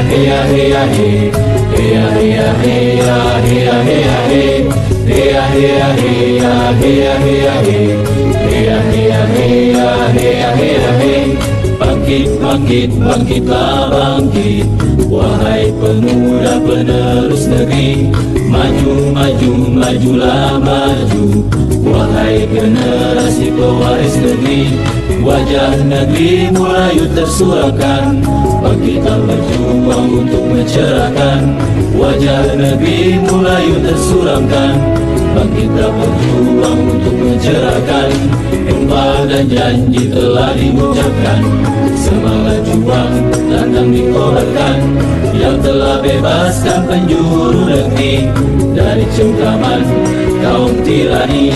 heya heya he, heya heya heya, heya heya he, heya heya heya, heya heya he, heya heya heya, heya heya he. Bangkit, bangkit, bangkitlah bangkit, wahai pemuda penerus negeri. Maju, maju, majulah maju, wahai generasi pewaris negeri. Wajah negeri mulai tersuarakan, bangkitlah berjuang untuk mencerahkan. Wajah negeri mulai tersuramkan, bangkitlah berjuang untuk mencerahkan. Sumpah dan janji telah diucapkan, semangat juang lantang dikobarkan, yang telah bebaskan penjuru negeri dari cengkraman kaum tirani.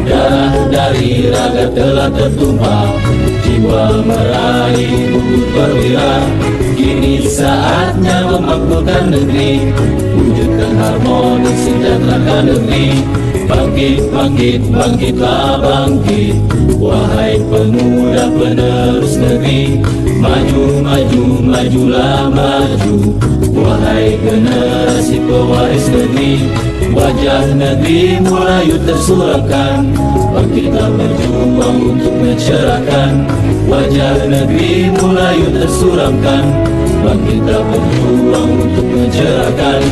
Darah dari raga telah tertumpah, jiwa meraih bukit perwira. Kini saatnya memakmurkan negeri, wujudkan harmoni sejahterakan negeri. Bangkit, bangkit, bangkitlah bangkit, wahai pemuda penerus negeri. Maju, maju, majulah maju, wahai generasi pewaris negeri. Wajah negeri mulai tersuarakan, bangkitlah berjuang untuk mencerahkan. Wajah negeri mulai tersuramkan, bangkitlah berjuang untuk mencerahkan.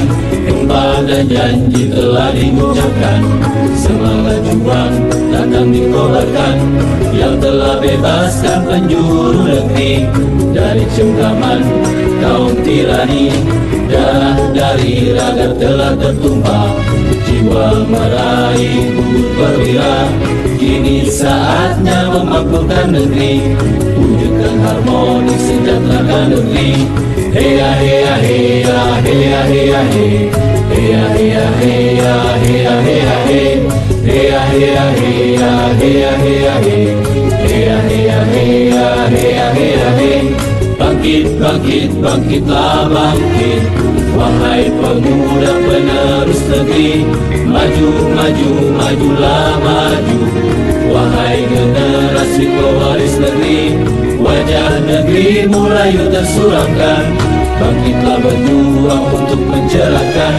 Sumpah dan janji telah diucapkan, semangat juang lantang dikobarkan, yang telah bebaskan penjuru negeri dari cengkraman kaum tirani. Darah dari raga telah tertumpah, jiwa meraih bukit perwira. Kini saatnya memakmurkan negeri, wujudkan harmoni sejahterakan negeri. Heya heya heya, heya heya he, heya heya heya, heya heya he, heya heya heya, heya heya he, heya heya heya, heya heya he. Bangkit, bangkit, bangkitlah bangkit, wahai pemuda penerus negeri. Maju, maju, majulah maju, wahai generasi pewaris negeri. Wajah negeri mulai tersuramkan, bangkitlah berjuang untuk mencerahkan.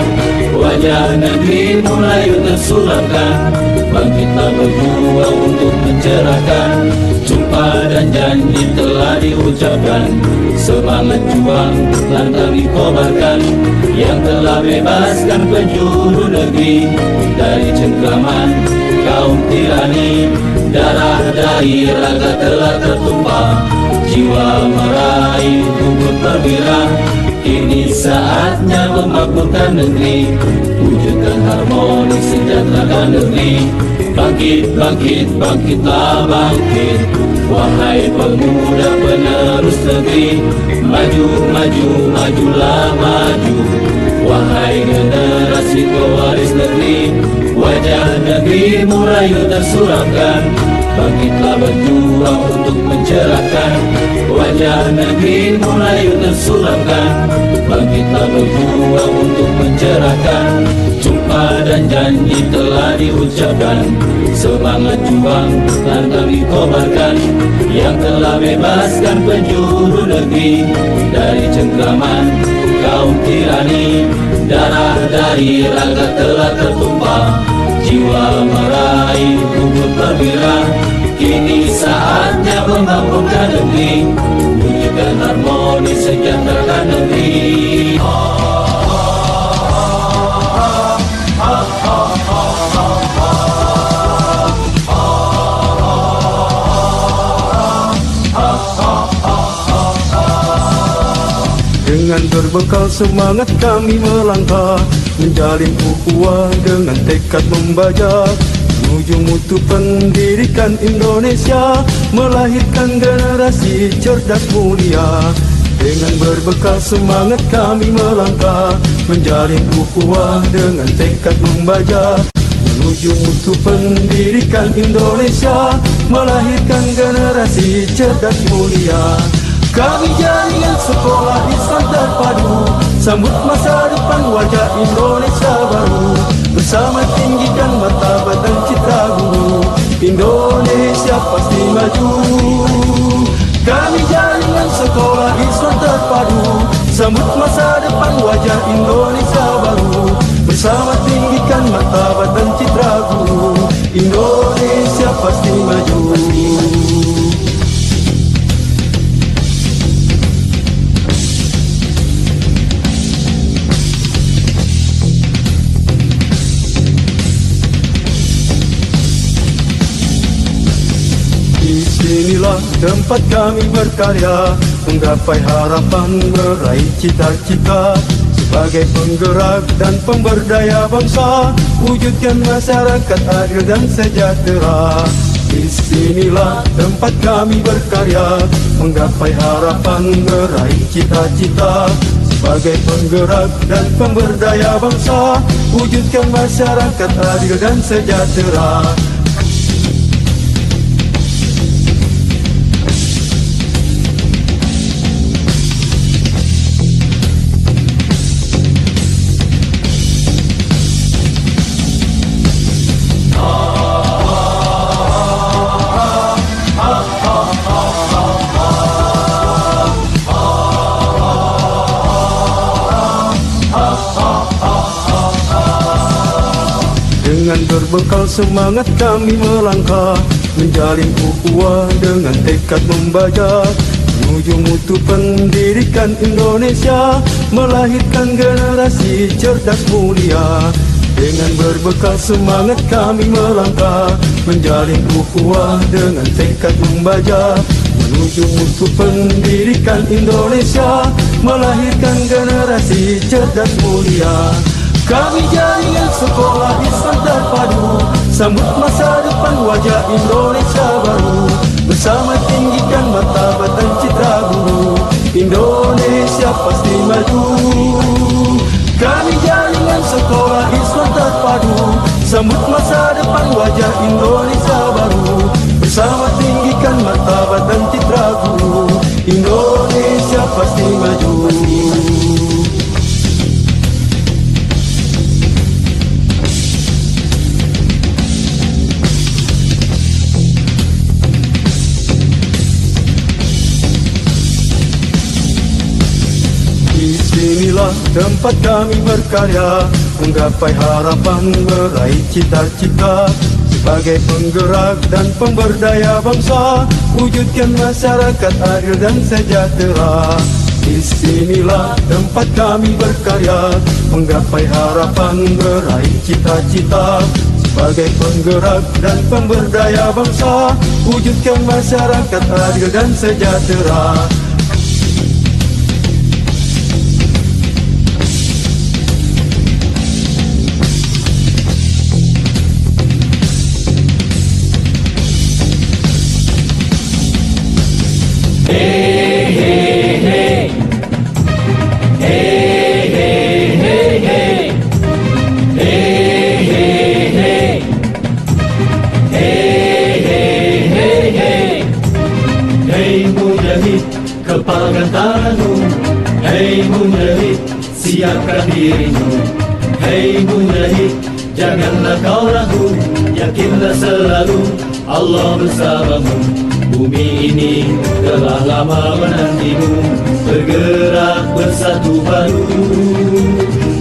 Wajah negeri mulai tersuramkan, bangkitlah berjuang untuk mencerahkan. Sumpah dan janji telah diucapkan, semangat juang lantang dikobarkan, yang telah bebaskan penjuru negeri dari cengkraman kaum tirani. Darah dari raga telah tertumpah, jiwa meraih bukit perwira. Kini saatnya memakmurkan negeri, wujudkan harmoni sejahterakan negeri. Bangkit, bangkit, bangkitlah bangkit, wahai pemuda penerus negeri. Maju, maju, majulah maju, wahai generasi pewaris negeri. Wajah negeri mulai tersuramkan, bangkitlah berjuang untuk mencerahkan. Wajah negeri mulai tersuramkan, bangkitlah berjuang untuk mencerahkan. Sumpah dan janji telah diucapkan, semangat juang lantang dikobarkan, yang telah bebaskan penjuru negeri dari cengkraman kaum tirani. Darah dari raga telah tertumpah, jiwa meraih bukit perwira. Kini saatnya memakmurkan negeri, wujudkan harmoni sejahterakan negeri. Dengan berbekal semangat kami melangkah, menjalin ukhuwah dengan tekad membaja, menuju mutu pendidikan Indonesia, melahirkan generasi cerdas mulia. Dengan berbekal semangat kami melangkah, menjalin ukhuwah dengan tekad membaja, menuju mutu pendidikan Indonesia, melahirkan generasi cerdas mulia. Kami jaringan sekolah Islam terpadu, sambut masa depan wajah Indonesia baru. Bersama tinggikan martabat dan citra guru, Indonesia pasti maju. Kami jaringan sekolah Islam terpadu, sambut masa depan wajah Indonesia baru. Bersama tinggikan martabat dan citra guru, Indonesia pasti maju. Inilah tempat kami berkarya, menggapai harapan, meraih cita-cita. Sebagai penggerak dan pemberdaya bangsa, wujudkan masyarakat adil dan sejahtera. Di sinilah tempat kami berkarya, menggapai harapan, meraih cita-cita. Sebagai penggerak dan pemberdaya bangsa, wujudkan masyarakat adil dan sejahtera. Dengan berbekal semangat kami melangkah, menjalin ukhuwah dengan tekad membaca, menuju mutu pendidikan Indonesia, melahirkan generasi cerdas mulia. Dengan berbekal semangat kami melangkah, menjalin ukhuwah dengan tekad membaca, menuju mutu pendidikan Indonesia, melahirkan generasi cerdas mulia. Kami jaringan sekolah Islam terpadu, sambut masa depan wajah Indonesia baru. Bersama tinggikan martabat dan citra guru, Indonesia pasti maju. Kami jaringan sekolah Islam terpadu, sambut masa depan wajah Indonesia baru. Bersama tinggikan martabat dan citra guru, Indonesia pasti maju. Inilah tempat kami berkarya, menggapai harapan, meraih cita-cita. Sebagai penggerak dan pemberdaya bangsa, wujudkan masyarakat adil dan sejahtera. Di sinilah tempat kami berkarya, menggapai harapan, meraih cita-cita. Sebagai penggerak dan pemberdaya bangsa, wujudkan masyarakat adil dan sejahtera. Kepalkan tanganmu, hei mujahid, siapkan dirimu. Hei mujahid, janganlah kau ragu, yakinlah selalu Allah bersamamu. Bumi ini telah lama menantimu, bergerak bersatu padu.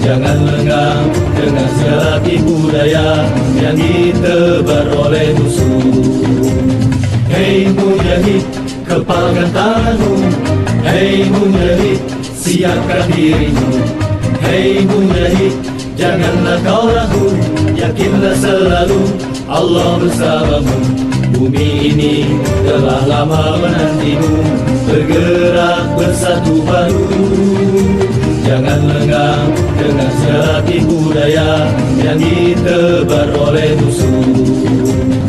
Jangan lengah dengan segala tipu daya yang ditebar oleh musuh. Hei mujahid, kepalkan tanganmu, hei mujahid, siapkan dirimu. Hei mujahid, janganlah kau ragu, yakinlah selalu Allah bersamamu. Bumi ini telah lama menantimu, bergerak bersatu padu. Jangan lengah dengan segala tipu daya yang ditebar oleh musuh.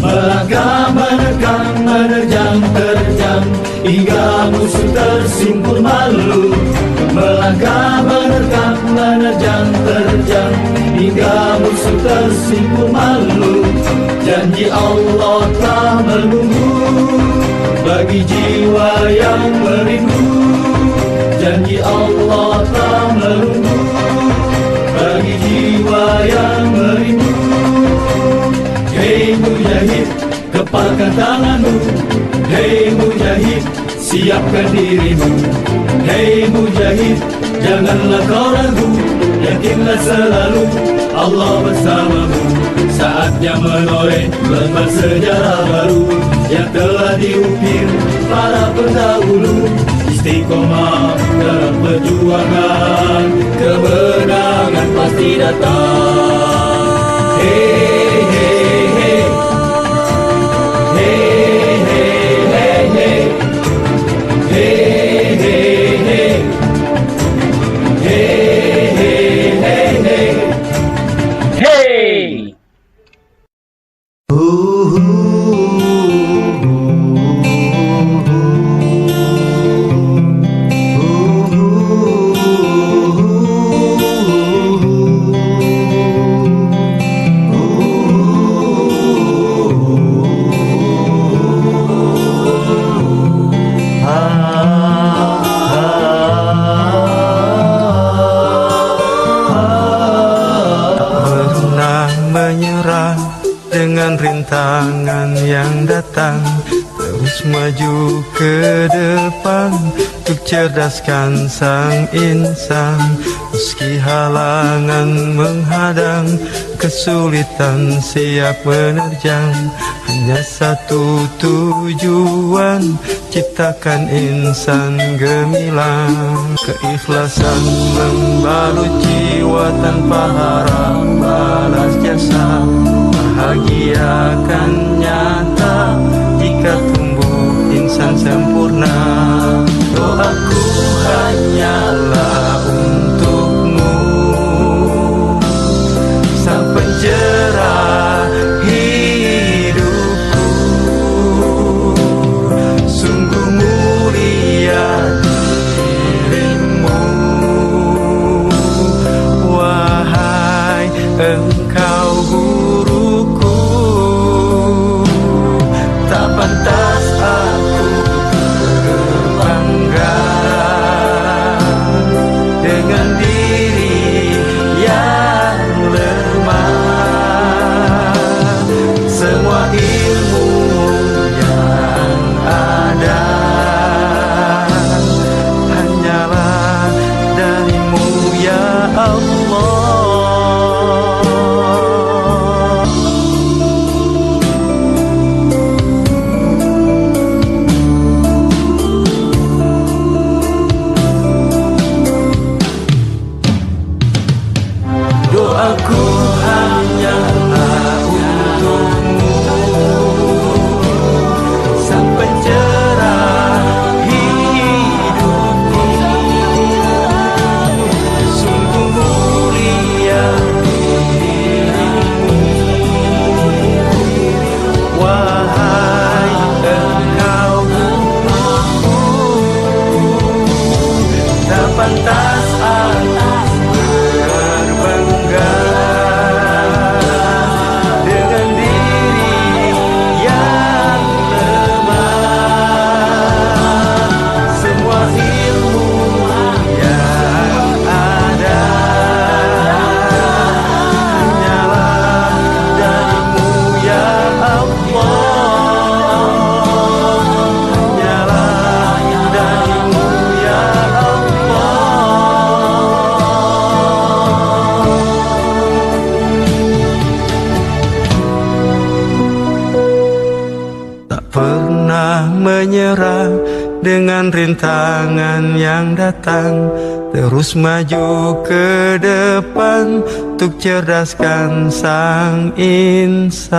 Melangkah menerkam, menerjang, terjang, hingga musuh tersingkir malu. Melangkah menerkam, menerjang, terjang, hingga musuh tersingkir malu. Janji Allah telah menunggu bagi jiwa yang merindu. Janji Allah telah menunggu bagi jiwa yang merindu. Hei mujahid, kepalkan tanganmu, hei mujahid, siapkan dirimu. Hei mujahid, janganlah kau ragu, yakinlah selalu Allah bersamamu. Saatnya menoreh lembar sejarah baru yang telah diukir para pendahulu. Istiqomah dalam perjuangan, kemenangan pasti datang. Hey, hey, hey. Hey, hey, hey, hey. Hey, hey, hey. Hey, hey, hey, hey. Hey! Pernah menyerah dengan rintangan yang datang, terus maju ke depan untuk cerdaskan sang insan. Meski halangan menghadang, kesulitan siap menerjang, hanya satu tujuan, ciptakan insan gemilang. Keikhlasan membalut jiwa tanpa harap balas jasa, bahagia akan nyata jika tumbuh insan sempurna. Doaku hanyalah untukmu, sang pencerah hidupku. Sungguh mulia dirimu, wahai engkau guruku. Tak pantas aku berbangga dengan diri yang lemah. Semua ilmu yang ada hanyalah darimu ya Allah. Doaku hanyalah untukmu, sang pencerah hidupku. Sungguh mulia dirimu, wahai engkau guruku. Tak pantas aku berbangga dengan diri yang lemah. Semua ilmu yang ada hanyalah darimu ya Allah. Hanyalah darimu ya Allah. Tak pernah menyerah dengan rintangan yang datang, terus maju ke depan untuk cerdaskan sang insan.